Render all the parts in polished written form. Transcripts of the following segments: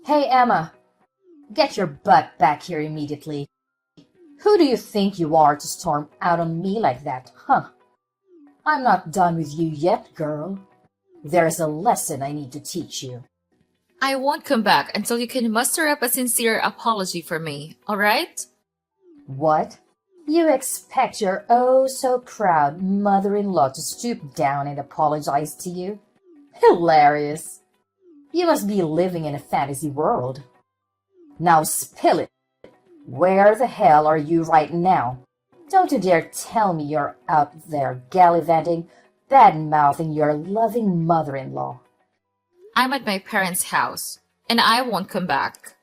Hey, Emma, get your butt back here immediately. Who do you think you are to storm out on me like that, huh? I'm not done with you yet, girl. There's a lesson I need to teach you. I won't come back until you can muster up a sincere apology for me, alright? What? You expect your oh so proud mother-in-law to stoop down and apologize to you? Hilarious. You must be living in a fantasy world. Now spill it. Where the hell are you right now? Don't you dare tell me you're out there gallivanting, bad-mouthing your loving mother-in-law. I'm at my parents' house, and I won't come back.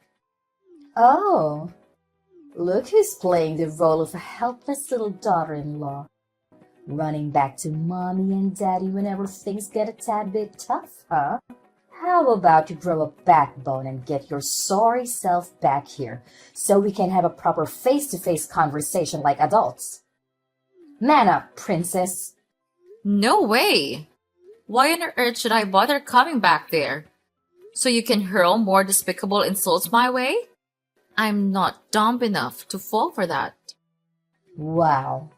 Oh, look who's playing the role of a helpless little daughter-in-law, running back to mommy and daddy whenever things get a tad bit tough, huh? How about you grow a backbone and get your sorry self back here so we can have a proper face-to-face conversation like adults? Man up, princess. No way! Why on earth should I bother coming back there? So you can hurl more despicable insults my way? I'm not dumb enough to fall for that. Wow,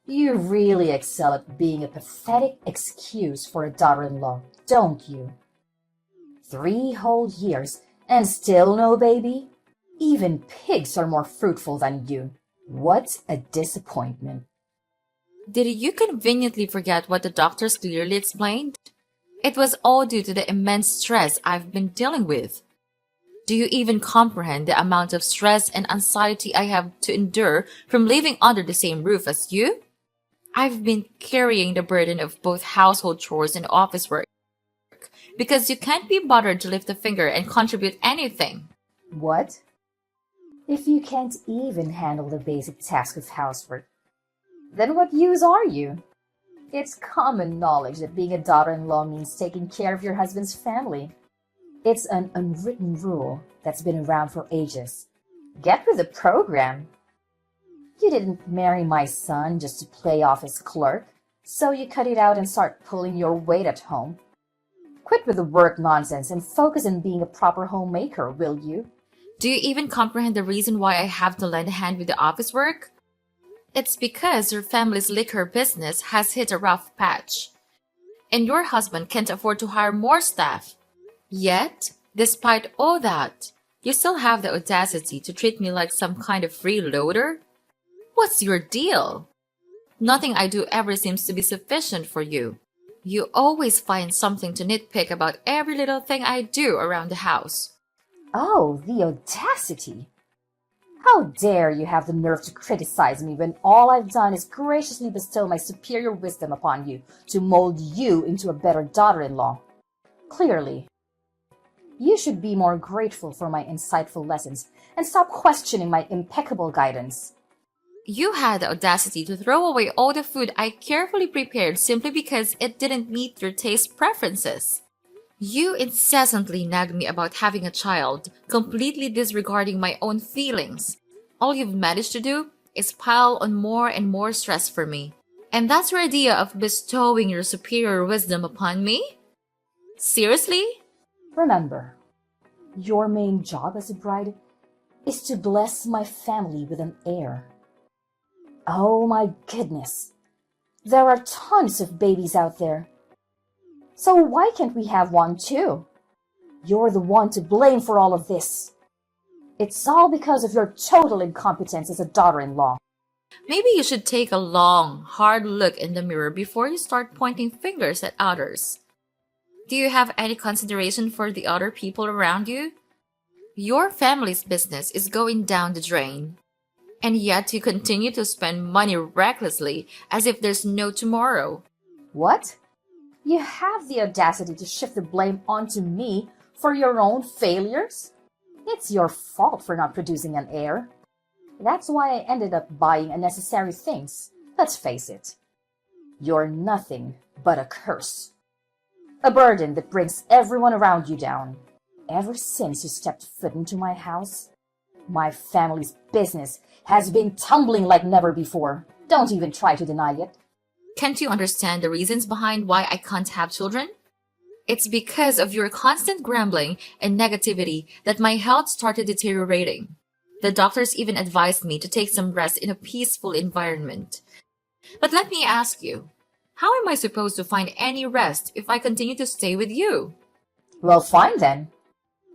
you really excel at being a pathetic excuse for a daughter-in-law, don't you? 3 whole years and still no baby? Even pigs are more fruitful than you. What a disappointment. Did you conveniently forget what the doctors clearly explained? It was all due to the immense stress I've been dealing with. Do you even comprehend the amount of stress and anxiety I have to endure from living under the same roof as you? I've been carrying the burden of both household chores and office work because you can't be bothered to lift a finger and contribute anything. What? If you can't even handle the basic task of housework, then what use are you? It's common knowledge that being a daughter-in-law means taking care of your husband's family. It's an unwritten rule that's been around for ages. Get with the program. You didn't marry my son just to play office clerk, so you cut it out and start pulling your weight at home. Quit with the work nonsense and focus on being a proper homemaker, will you? Do you even comprehend the reason why I have to lend a hand with the office work? It's because your family's liquor business has hit a rough patch, and your husband can't afford to hire more staff. Yet, despite all that, you still have the audacity to treat me like some kind of freeloader? What's your deal? Nothing I do ever seems to be sufficient for you. You always find something to nitpick about every little thing I do around the house. Oh, the audacity! How dare you have the nerve to criticize me when all I've done is graciously bestow my superior wisdom upon you to mold you into a better daughter-in-law? Clearly, you should be more grateful for my insightful lessons and stop questioning my impeccable guidance. You had the audacity to throw away all the food I carefully prepared simply because it didn't meet your taste preferences. You incessantly nag me about having a child, completely disregarding my own feelings. All you've managed to do is pile on more and more stress for me. And that's your idea of bestowing your superior wisdom upon me? Seriously? Remember, your main job as a bride is to bless my family with an heir. Oh my goodness, there are tons of babies out there. So why can't we have one too? You're the one to blame for all of this. It's all because of your total incompetence as a daughter-in-law. Maybe you should take a long, hard look in the mirror before you start pointing fingers at others. Do you have any consideration for the other people around you? Your family's business is going down the drain. And yet you continue to spend money recklessly as if there's no tomorrow. What? You have the audacity to shift the blame onto me for your own failures? It's your fault for not producing an heir. That's why I ended up buying unnecessary things. Let's face it. You're nothing but a curse. A burden that brings everyone around you down. Ever since you stepped foot into my house, my family's business has been tumbling like never before. Don't even try to deny it. Can't you understand the reasons behind why I can't have children? It's because of your constant grumbling and negativity that my health started deteriorating. The doctors even advised me to take some rest in a peaceful environment. But let me ask you, how am I supposed to find any rest if I continue to stay with you? Well, fine then.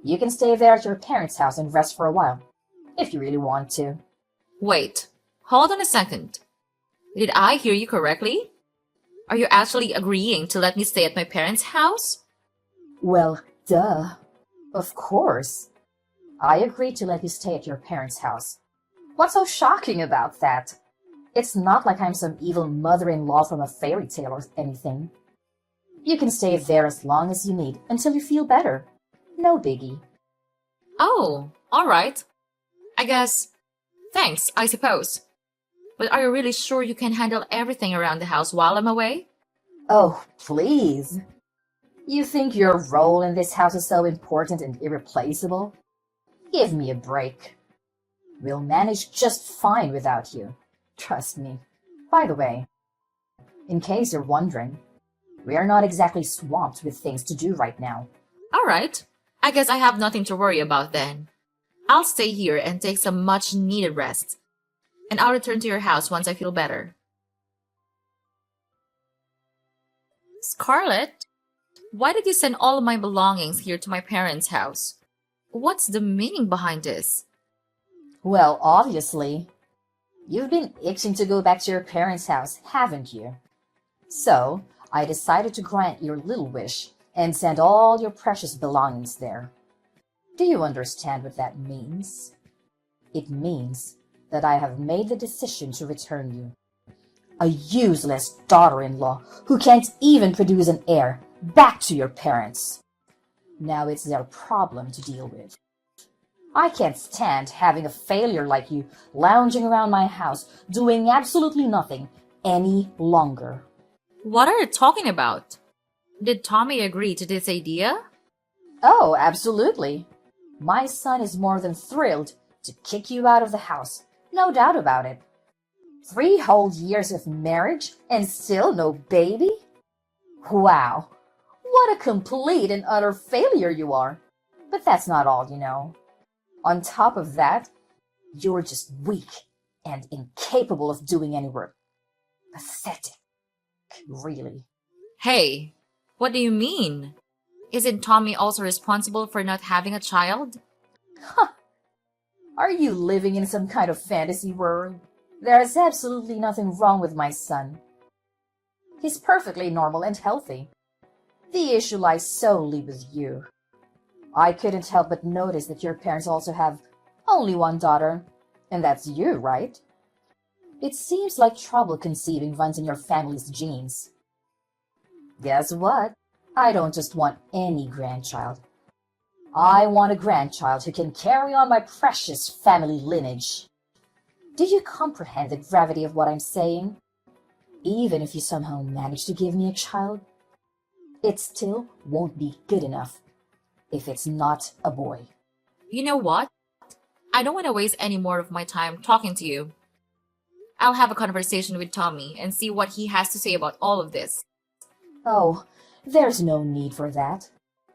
You can stay there at your parents' house and rest for a while, if you really want to. Wait, hold on a second. Did I hear you correctly? Are you actually agreeing to let me stay at my parents' house? Well, duh. Of course. I agreed to let you stay at your parents' house. What's so shocking about that? It's not like I'm some evil mother-in-law from a fairy tale or anything. You can stay there as long as you need until you feel better. No biggie. Oh, all right. I guess. Thanks, I suppose. But are you really sure you can handle everything around the house while I'm away? Oh, please. You think your role in this house is so important and irreplaceable? Give me a break. We'll manage just fine without you. Trust me. By the way, in case you're wondering, we're not exactly swamped with things to do right now. All right. I guess I have nothing to worry about then. I'll stay here and take some much needed rest. And I'll return to your house once I feel better. Scarlett, why did you send all of my belongings here to my parents' house? What's the meaning behind this? Well, obviously, you've been itching to go back to your parents' house, haven't you? So, I decided to grant your little wish and send all your precious belongings there. Do you understand what that means? It means that I have made the decision to return you. A useless daughter-in-law who can't even produce an heir, back to your parents. Now it's their problem to deal with. I can't stand having a failure like you lounging around my house doing absolutely nothing any longer. What are you talking about? Did Tommy agree to this idea? Oh, absolutely. My son is more than thrilled to kick you out of the house. No doubt about it. 3 whole years of marriage and still no baby? Wow, what a complete and utter failure you are. But that's not all, you know. On top of that, you're just weak and incapable of doing any work. Pathetic, really. Hey, what do you mean? Isn't Tommy also responsible for not having a child? Are you living in some kind of fantasy world? There is absolutely nothing wrong with my son. He's perfectly normal and healthy. The issue lies solely with you. I couldn't help but notice that your parents also have only one daughter, and that's you, right? It seems like trouble conceiving runs in your family's genes. Guess what? I don't just want any grandchild. I want a grandchild who can carry on my precious family lineage. Do you comprehend the gravity of what I'm saying? Even if you somehow manage to give me a child, it still won't be good enough if it's not a boy. You know what? I don't want to waste any more of my time talking to you. I'll have a conversation with Tommy and see what he has to say about all of this. Oh, there's no need for that.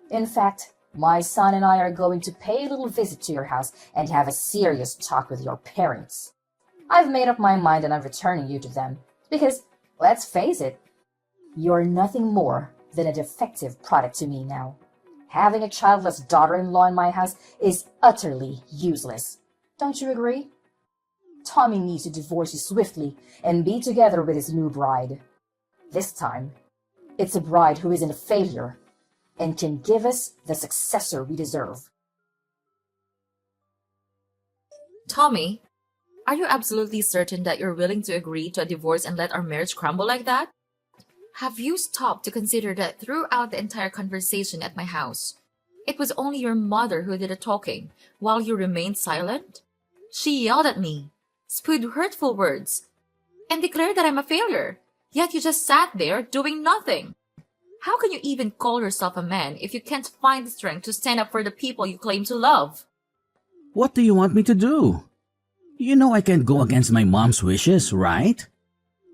In fact, my son and I are going to pay a little visit to your house and have a serious talk with your parents. I've made up my mind and I'm returning you to them because, let's face it, you're nothing more than a defective product to me now. Having a childless daughter-in-law in my house is utterly useless. Don't you agree? Tommy needs to divorce you swiftly and be together with his new bride. This time, it's a bride who isn't a failure and can give us the successor we deserve. Tommy, are you absolutely certain that you're willing to agree to a divorce and let our marriage crumble like that? Have you stopped to consider that throughout the entire conversation at my house, it was only your mother who did the talking while you remained silent? She yelled at me, spewed hurtful words, and declared that I'm a failure, yet you just sat there doing nothing. How can you even call yourself a man if you can't find the strength to stand up for the people you claim to love? What do you want me to do? You know I can't go against my mom's wishes, right?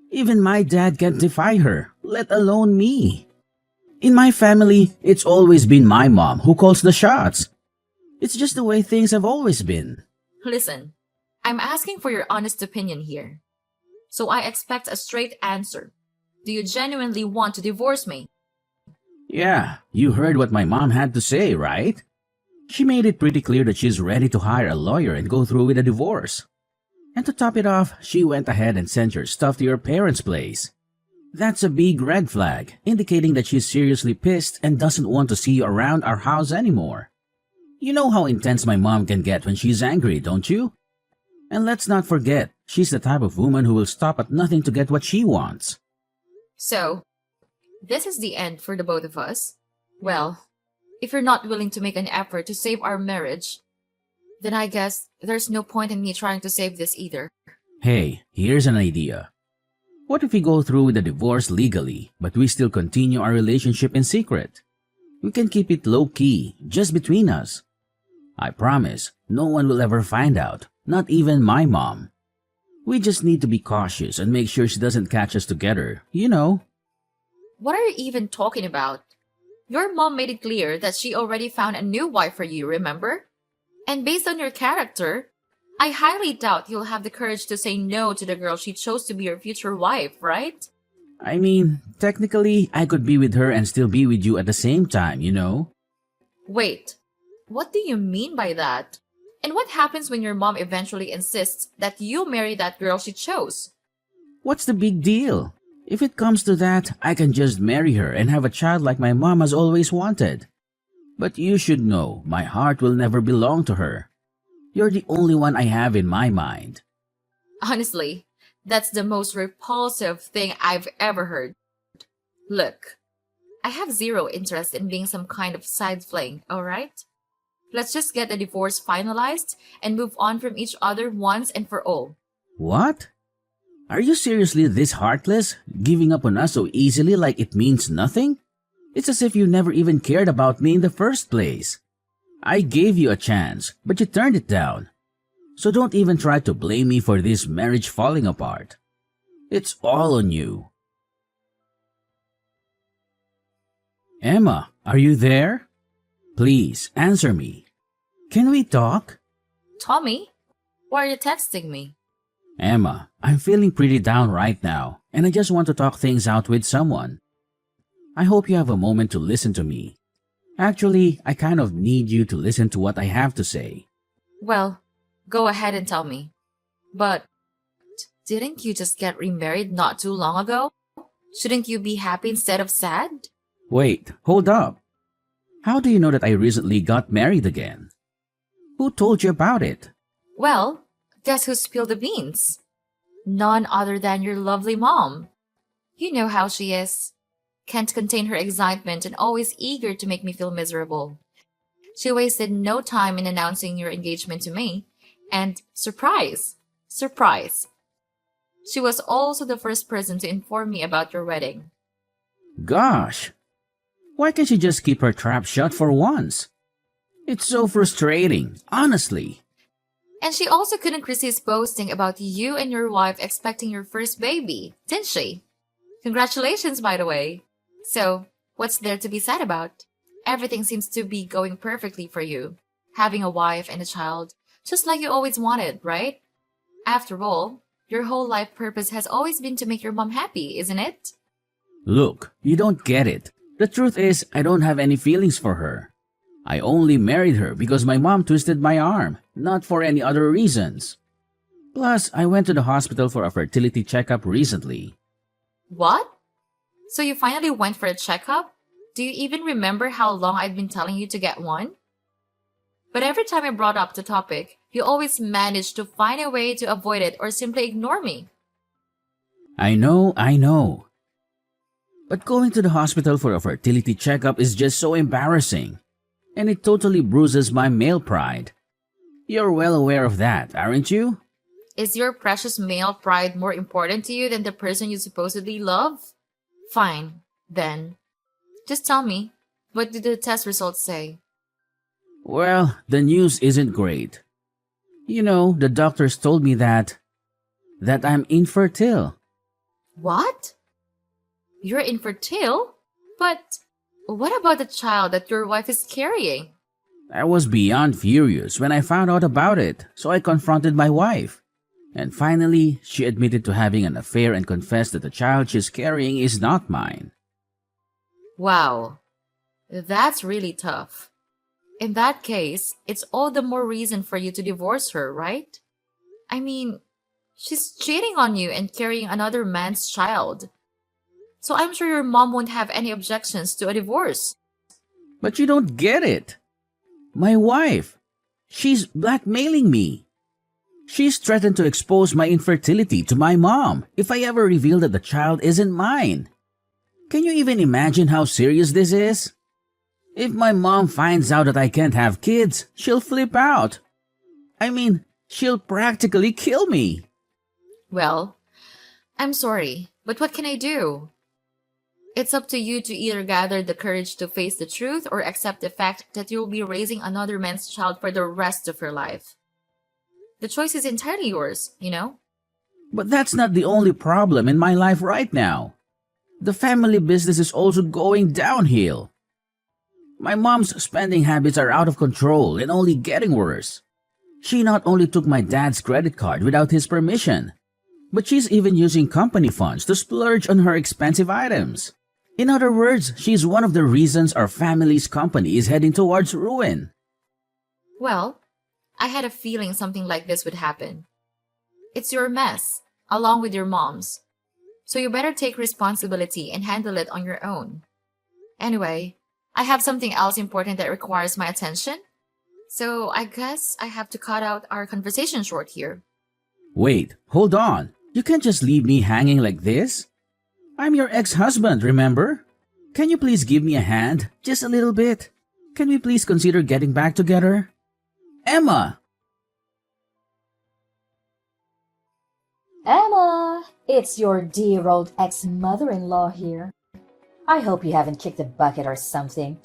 Even my dad can't defy her, let alone me. In my family, it's always been my mom who calls the shots. It's just the way things have always been. Listen, I'm asking for your honest opinion here. So I expect a straight answer. Do you genuinely want to divorce me? Yeah, you heard what my mom had to say, right? She made it pretty clear that she's ready to hire a lawyer and go through with a divorce. And to top it off, she went ahead and sent your stuff to your parents' place. That's a big red flag, indicating that she's seriously pissed and doesn't want to see you around our house anymore. You know how intense my mom can get when she's angry, don't you? And let's not forget, she's the type of woman who will stop at nothing to get what she wants. So, this is the end for the both of us? Well, if you're not willing to make an effort to save our marriage, then I guess there's no point in me trying to save this either. Hey, here's an idea. What if we go through with the divorce legally, but we still continue our relationship in secret? We can keep it low-key, just between us. I promise, no one will ever find out, not even my mom. We just need to be cautious and make sure she doesn't catch us together, you know. What are you even talking about? Your mom made it clear that she already found a new wife for you, remember? And based on your character, I highly doubt you'll have the courage to say no to the girl she chose to be your future wife, right? I mean, technically, I could be with her and still be with you at the same time, you know? Wait, what do you mean by that? And what happens when your mom eventually insists that you marry that girl she chose? What's the big deal? If it comes to that, I can just marry her and have a child like my mom has always wanted. But you should know, my heart will never belong to her. You're the only one I have in my mind. Honestly, that's the most repulsive thing I've ever heard. Look, I have zero interest in being some kind of side fling, alright? Let's just get the divorce finalized and move on from each other once and for all. What? Are you seriously this heartless, giving up on us so easily like it means nothing? It's as if you never even cared about me in the first place. I gave you a chance, but you turned it down. So don't even try to blame me for this marriage falling apart. It's all on you. Emma, are you there? Please, answer me. Can we talk? Tommy, why are you texting me? Emma, I'm feeling pretty down right now, and I just want to talk things out with someone. I hope you have a moment to listen to me. Actually, I kind of need you to listen to what I have to say. Well, go ahead and tell me. But didn't you just get remarried not too long ago? Shouldn't you be happy instead of sad? Wait, hold up. How do you know that I recently got married again? Who told you about it? Well, guess who spilled the beans? None other than your lovely mom. You know how she is. Can't contain her excitement and always eager to make me feel miserable. She wasted no time in announcing your engagement to me. And surprise! Surprise! She was also the first person to inform me about your wedding. Gosh! Why can't she just keep her trap shut for once? It's so frustrating, honestly. And she also couldn't resist boasting about you and your wife expecting your first baby, didn't she? Congratulations, by the way. So, what's there to be sad about? Everything seems to be going perfectly for you. Having a wife and a child, just like you always wanted, right? After all, your whole life purpose has always been to make your mom happy, isn't it? Look, you don't get it. The truth is, I don't have any feelings for her. I only married her because my mom twisted my arm, not for any other reasons. Plus, I went to the hospital for a fertility checkup recently. What? So you finally went for a checkup? Do you even remember how long I'd been telling you to get one? But every time I brought up the topic, you always managed to find a way to avoid it or simply ignore me. I know. But going to the hospital for a fertility checkup is just so embarrassing. And it totally bruises my male pride. You're well aware of that, aren't you? Is your precious male pride more important to you than the person you supposedly love? Fine, then. Just tell me, what did the test results say? Well, the news isn't great. You know, the doctors told me that I'm infertile. What? You're infertile? But What about the child that your wife is carrying? I was beyond furious when I found out about it, so I confronted my wife. And finally, she admitted to having an affair and confessed that the child she's carrying is not mine. Wow, that's really tough. In that case, it's all the more reason for you to divorce her, right? I mean, she's cheating on you and carrying another man's child. So I'm sure your mom won't have any objections to a divorce. But you don't get it. My wife, she's blackmailing me. She's threatened to expose my infertility to my mom if I ever reveal that the child isn't mine. Can you even imagine how serious this is? If my mom finds out that I can't have kids, she'll flip out. I mean, she'll practically kill me. Well, I'm sorry, but what can I do? It's up to you to either gather the courage to face the truth or accept the fact that you'll be raising another man's child for the rest of your life. The choice is entirely yours, you know? But that's not the only problem in my life right now. The family business is also going downhill. My mom's spending habits are out of control and only getting worse. She not only took my dad's credit card without his permission, but she's even using company funds to splurge on her expensive items. In other words, she's one of the reasons our family's company is heading towards ruin. Well, I had a feeling something like this would happen. It's your mess, along with your mom's. So you better take responsibility and handle it on your own. Anyway, I have something else important that requires my attention. So I guess I have to cut out our conversation short here. Wait, hold on. You can't just leave me hanging like this. I'm your ex-husband, remember? Can you please give me a hand? Just a little bit. Can we please consider getting back together? Emma! Emma, it's your dear old ex-mother-in-law here. I hope you haven't kicked a bucket or something.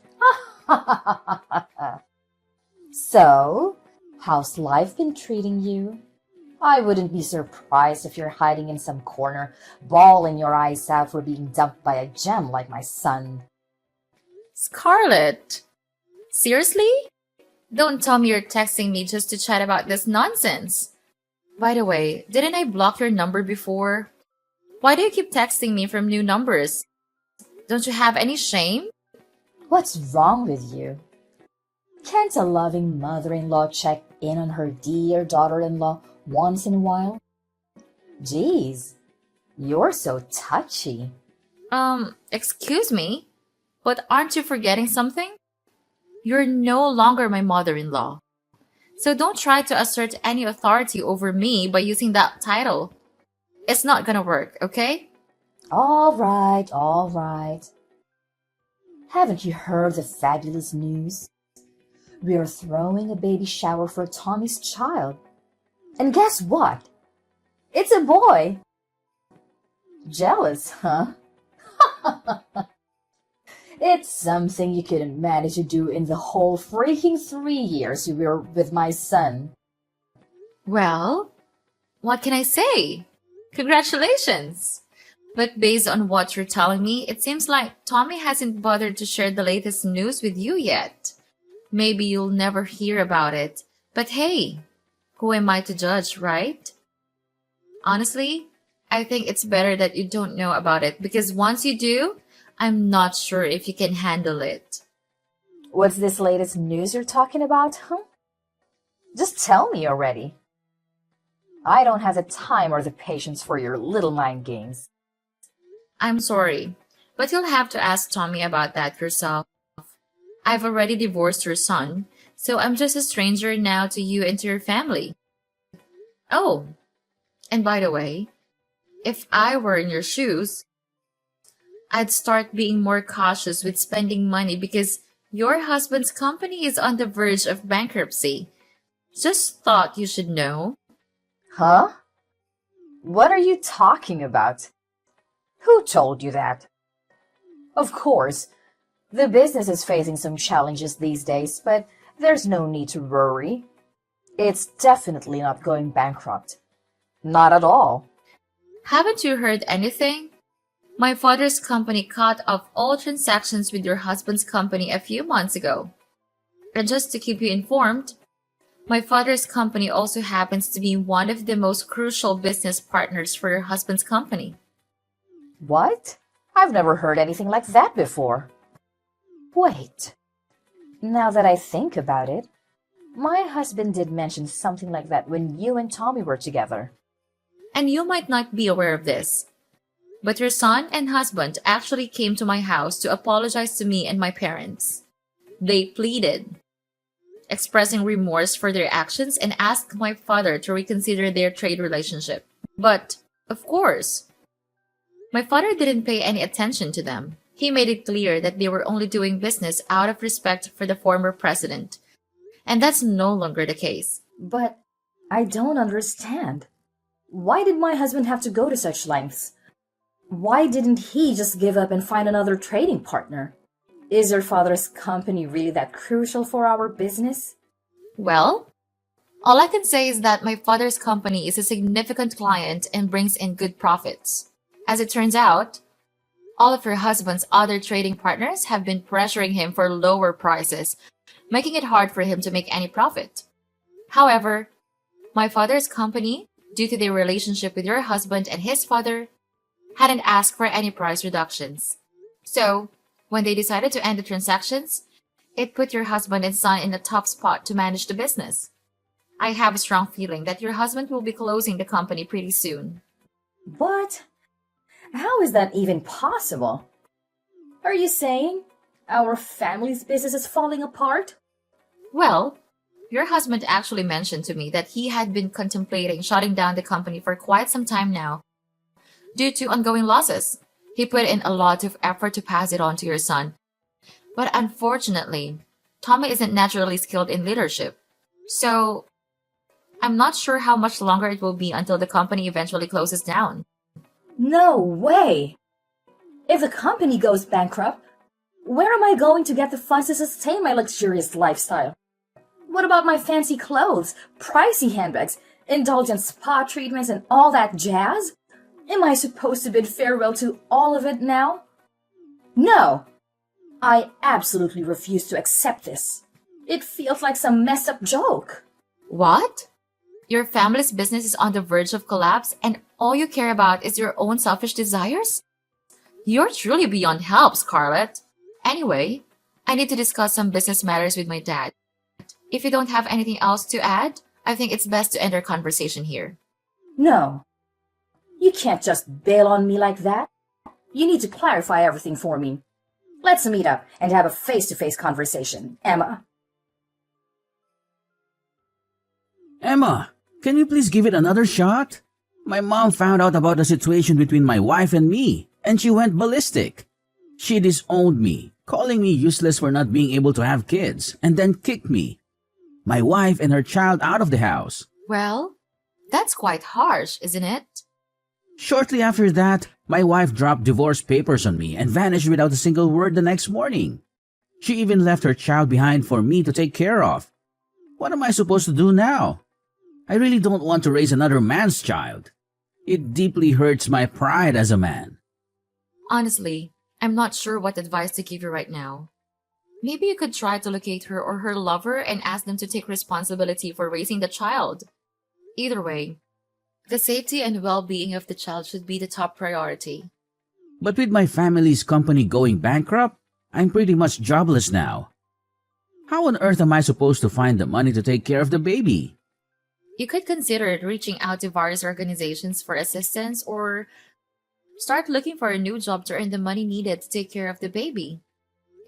So, how's life been treating you? I wouldn't be surprised if you're hiding in some corner, bawling your eyes out for being dumped by a gem like my son. Scarlett! Seriously? Don't tell me you're texting me just to chat about this nonsense. By the way, didn't I block your number before? Why do you keep texting me from new numbers? Don't you have any shame? What's wrong with you? Can't a loving mother-in-law check in on her dear daughter-in-law once in a while? Geez, you're so touchy. Excuse me? But aren't you forgetting something? You're no longer my mother-in-law. So don't try to assert any authority over me by using that title. It's not gonna work, okay? All right, all right. Haven't you heard the fabulous news? We're throwing a baby shower for Tommy's child. And guess what? It's a boy. Jealous, huh? It's something you couldn't manage to do in the whole freaking 3 years you were with my son. Well, what can I say? Congratulations! But based on what you're telling me, it seems like Tommy hasn't bothered to share the latest news with you yet. Maybe you'll never hear about it, but hey, who am I to judge, right? Honestly, I think it's better that you don't know about it because once you do, I'm not sure if you can handle it. What's this latest news you're talking about, huh? Just tell me already. I don't have the time or the patience for your little mind games. I'm sorry, but you'll have to ask Tommy about that yourself. I've already divorced your son, so I'm just a stranger now to you and to your family. Oh, and by the way, if I were in your shoes, I'd start being more cautious with spending money because your husband's company is on the verge of bankruptcy. Just thought you should know. Huh? What are you talking about? Who told you that? Of course, the business is facing some challenges these days, but there's no need to worry. It's definitely not going bankrupt. Not at all. Haven't you heard anything? My father's company cut off all transactions with your husband's company a few months ago. And just to keep you informed, my father's company also happens to be one of the most crucial business partners for your husband's company. What? I've never heard anything like that before. Wait. Now that I think about it, my husband did mention something like that when you and Tommy were together. And you might not be aware of this, but your son and husband actually came to my house to apologize to me and my parents. They pleaded, expressing remorse for their actions and asked my father to reconsider their trade relationship. But, of course, my father didn't pay any attention to them. He made it clear that they were only doing business out of respect for the former president. And that's no longer the case. But I don't understand. Why did my husband have to go to such lengths? Why didn't he just give up and find another trading partner? Is your father's company really that crucial for our business? Well, all I can say is that my father's company is a significant client and brings in good profits. As it turns out, all of your husband's other trading partners have been pressuring him for lower prices, making it hard for him to make any profit. However, my father's company, due to their relationship with your husband and his father, hadn't asked for any price reductions. So, when they decided to end the transactions, it put your husband and son in a tough spot to manage the business. I have a strong feeling that your husband will be closing the company pretty soon. What? How is that even possible? Are you saying our family's business is falling apart? Well, your husband actually mentioned to me that he had been contemplating shutting down the company for quite some time now, due to ongoing losses. He put in a lot of effort to pass it on to your son. But unfortunately, Tommy isn't naturally skilled in leadership. So, I'm not sure how much longer it will be until the company eventually closes down. No way! If the company goes bankrupt, where am I going to get the funds to sustain my luxurious lifestyle? What about my fancy clothes, pricey handbags, indulgent spa treatments, and all that jazz? Am I supposed to bid farewell to all of it now? No! I absolutely refuse to accept this. It feels like some messed up joke. What? Your family's business is on the verge of collapse and all you care about is your own selfish desires? You're truly beyond help, Scarlett. Anyway, I need to discuss some business matters with my dad. If you don't have anything else to add, I think it's best to end our conversation here. No. You can't just bail on me like that. You need to clarify everything for me. Let's meet up and have a face-to-face conversation, Emma. Emma, can you please give it another shot? My mom found out about the situation between my wife and me, and she went ballistic. She disowned me, calling me useless for not being able to have kids, and then kicked me, my wife and her child out of the house. Well, that's quite harsh, isn't it? Shortly after that, my wife dropped divorce papers on me and vanished without a single word the next morning. She even left her child behind for me to take care of. What am I supposed to do now? I really don't want to raise another man's child. It deeply hurts my pride as a man. Honestly, I'm not sure what advice to give you right now. Maybe you could try to locate her or her lover and ask them to take responsibility for raising the child. Either way, the safety and well-being of the child should be the top priority. But with my family's company going bankrupt, I'm pretty much jobless now. How on earth am I supposed to find the money to take care of the baby? You could consider reaching out to various organizations for assistance or start looking for a new job to earn the money needed to take care of the baby.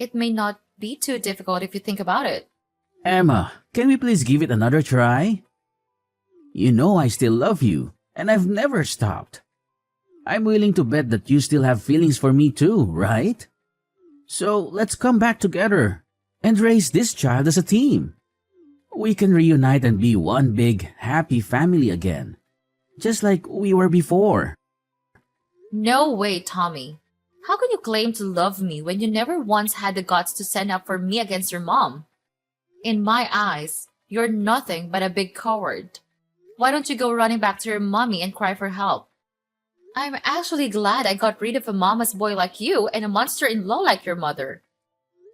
It may not be too difficult if you think about it. Emma, can we please give it another try? You know I still love you, and I've never stopped. I'm willing to bet that you still have feelings for me too, right? So let's come back together and raise this child as a team. We can reunite and be one big, happy family again, just like we were before. No way, Tommy. How can you claim to love me when you never once had the guts to stand up for me against your mom? In my eyes, you're nothing but a big coward. Why don't you go running back to your mommy and cry for help? I'm actually glad I got rid of a mama's boy like you and a monster in law like your mother.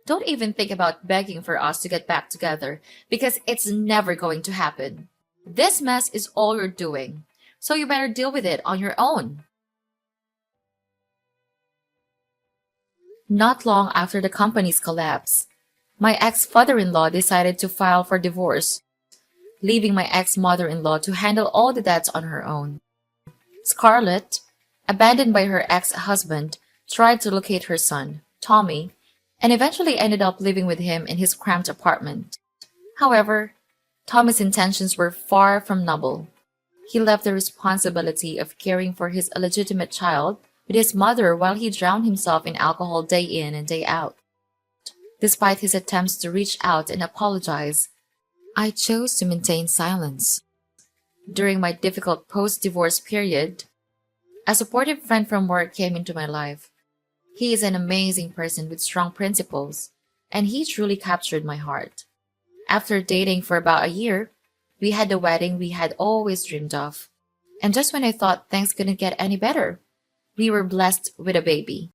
Don't even think about begging for us to get back together because it's never going to happen. This mess is all you're doing, so you better deal with it on your own. Not long after the company's collapse, my ex father in law decided to file for divorce, leaving my ex mother in law to handle all the debts on her own. Scarlett, abandoned by her ex husband, tried to locate her son, Tommy, and eventually ended up living with him in his cramped apartment. However, Tommy's intentions were far from noble. He left the responsibility of caring for his illegitimate child with his mother while he drowned himself in alcohol day in and day out. Despite his attempts to reach out and apologize, I chose to maintain silence. During my difficult post-divorce period, a supportive friend from work came into my life. He is an amazing person with strong principles, and he truly captured my heart. After dating for about a year, we had the wedding we had always dreamed of. And just when I thought things couldn't get any better, we were blessed with a baby.